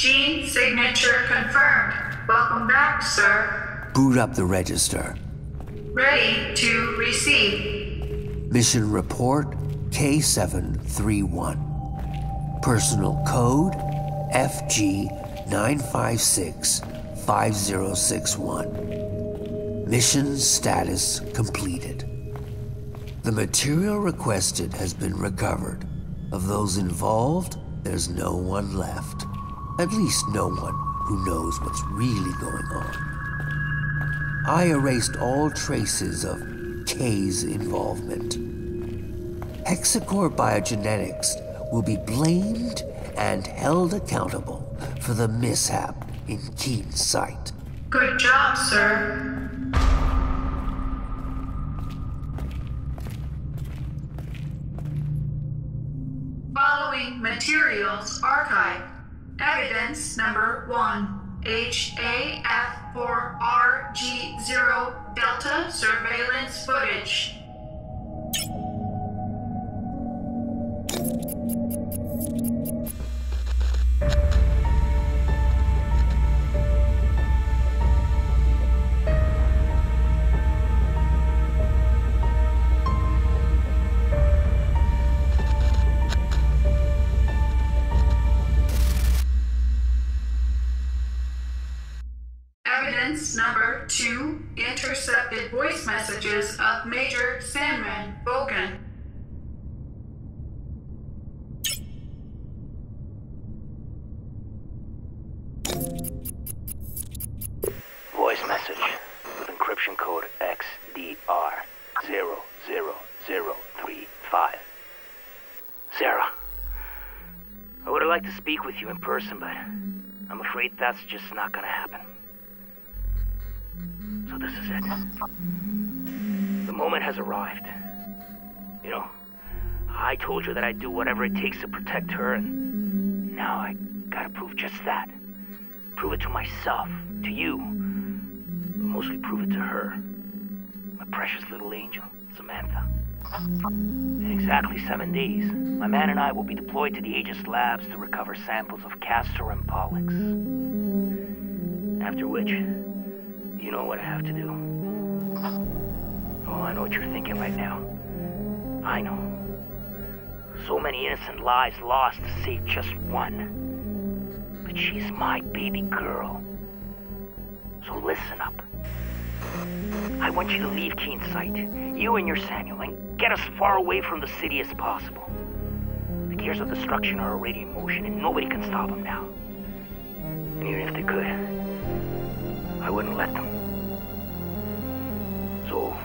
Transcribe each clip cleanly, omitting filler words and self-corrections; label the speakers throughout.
Speaker 1: Gene signature confirmed. Welcome back, sir.
Speaker 2: Boot up the register.
Speaker 1: Ready to receive.
Speaker 2: Mission report K731. Personal code FG9565061. Mission status completed. The material requested has been recovered. Of those involved, there's no one left. At least no one who knows what's really going on. I erased all traces of K's involvement. Hexacore Biogenetics will be blamed and held accountable for the mishap in Keen's sight.
Speaker 1: Good job, sir. Following materials archive. Evidence number 1. HAF4RG0 Delta surveillance footage. Evidence number 2, intercepted voice messages of Major Sandman Bogan.
Speaker 3: Voice message with encryption code XDR00035. Sarah, I would have liked to speak with you in person, but I'm afraid that's just not gonna happen. So this is it. The moment has arrived. You know, I told you that I'd do whatever it takes to protect her, and now I gotta prove just that. Prove it to myself, to you, but mostly prove it to her. My precious little angel, Samantha. In exactly 7 days, my man and I will be deployed to the Aegis labs to recover samples of Castor and Pollux. After which, you know what I have to do. Oh, I know what you're thinking right now. I know. So many innocent lives lost to save just one. But she's my baby girl. So listen up. I want you to leave Keen's sight, you and your Samuel, and get as far away from the city as possible. The gears of destruction are already in motion, and nobody can stop them now. And even if they could, I wouldn't let them. So,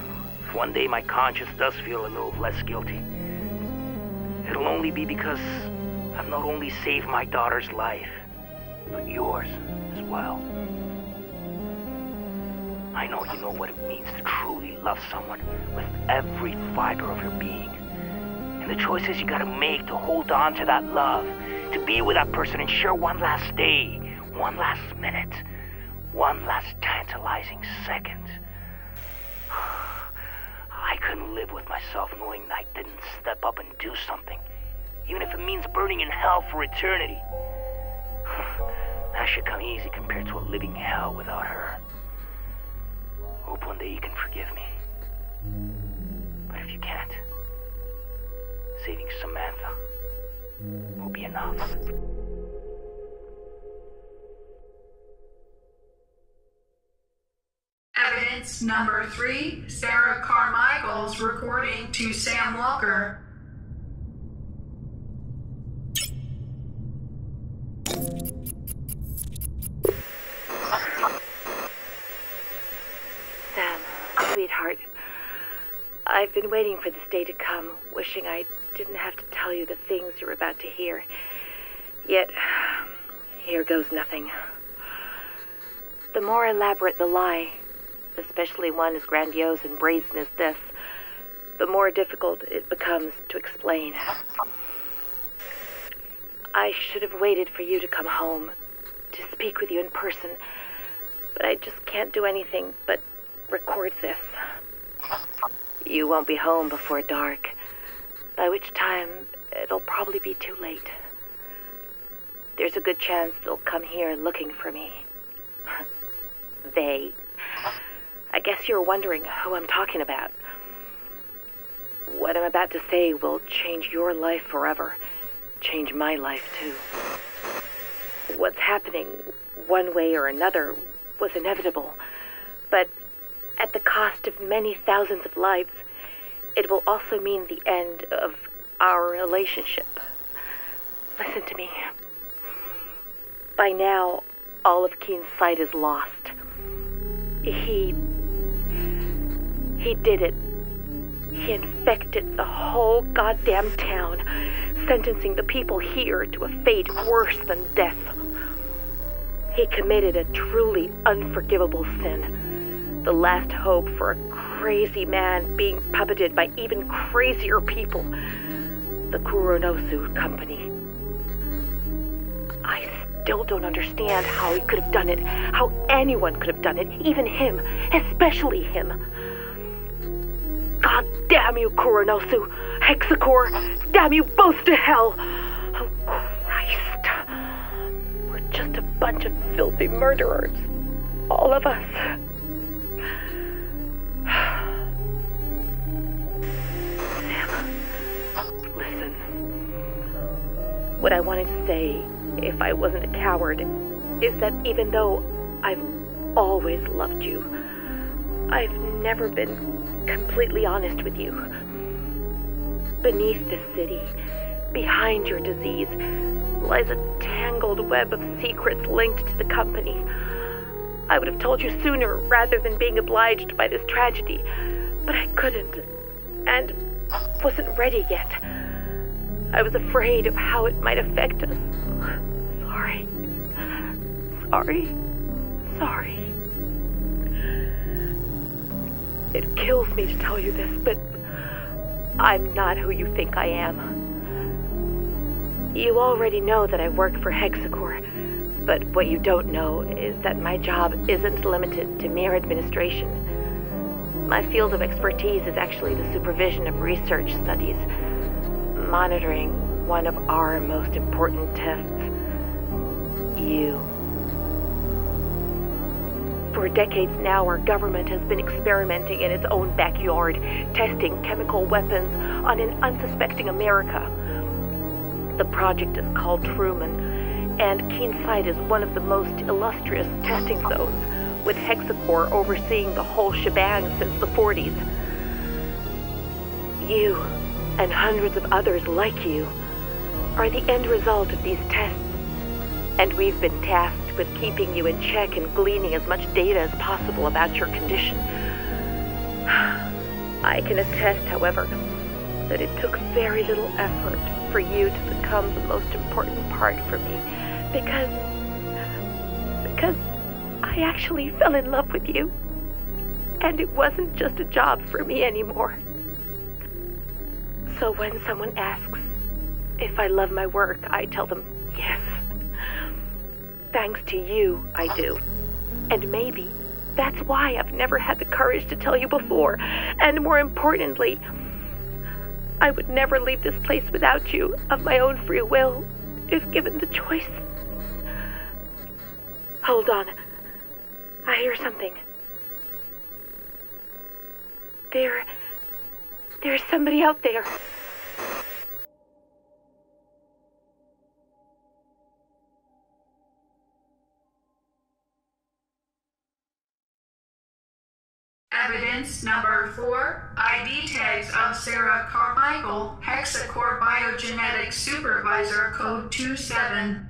Speaker 3: if one day my conscience does feel a little less guilty, it'll only be because I've not only saved my daughter's life, but yours as well. I know you know what it means to truly love someone with every fiber of your being. And the choices you gotta make to hold on to that love, to be with that person and share one last day, one last minute, one last tantalizing second. I couldn't live with myself knowing I didn't step up and do something, even if it means burning in hell for eternity. That should come easy compared to a living hell without her. Hope one day you can forgive me. But if you can't, saving Samantha will be enough.
Speaker 1: Evidence number 3, Sarah Carmichael's recording to Sam Walker.
Speaker 4: Sam, sweetheart, I've been waiting for this day to come, wishing I didn't have to tell you the things you're about to hear. Yet, here goes nothing. The more elaborate the lie, especially one as grandiose and brazen as this, the more difficult it becomes to explain. I should have waited for you to come home, to speak with you in person, but I just can't do anything but record this. You won't be home before dark, by which time it'll probably be too late. there's a good chance they'll come here looking for me. They. I guess you're wondering who I'm talking about. What I'm about to say will change your life forever. Change my life, too. What's happening, one way or another, was inevitable. But at the cost of many thousands of lives, it will also mean the end of our relationship. Listen to me. By now, all of Keen's sight is lost. He did it. He infected the whole goddamn town, sentencing the people here to a fate worse than death. He committed a truly unforgivable sin. The last hope for a crazy man being puppeted by even crazier people. The Kuronosu Company. I still don't understand how he could have done it, how anyone could have done it, even him, especially him. God damn you, Kuronosu, Hexacore, damn you both to hell! Oh, Christ. We're just a bunch of filthy murderers. All of us. Sam, listen. What I wanted to say, if I wasn't a coward, is that even though I've always loved you, I've never been completely honest with you. Beneath this city, behind your disease, lies a tangled web of secrets linked to the company. I would have told you sooner rather than being obliged by this tragedy, but I couldn't, and wasn't ready yet. I was afraid of how it might affect us. Sorry. It kills me to tell you this, but I'm not who you think I am. You already know that I work for Hexacore, but what you don't know is that my job isn't limited to mere administration. My field of expertise is actually the supervision of research studies, monitoring one of our most important tests. You. For decades now, our government has been experimenting in its own backyard, testing chemical weapons on an unsuspecting America. The project is called Truman, and Keen Sight is one of the most illustrious testing zones, with Hexacore overseeing the whole shebang since the 40s. You, and hundreds of others like you, are the end result of these tests, and we've been tasked with keeping you in check and gleaning as much data as possible about your condition. I can attest, however, that it took very little effort for you to become the most important part for me, because I actually fell in love with you, and it wasn't just a job for me anymore. So when someone asks if I love my work, I tell them yes. Thanks to you, I do. And maybe that's why I've never had the courage to tell you before. And more importantly, I would never leave this place without you, of my own free will, if given the choice. Hold on. I hear something. There's somebody out there.
Speaker 1: Evidence number 4, ID tags of Sarah Carmichael, Hexacore Biogenetics Supervisor, Code 27.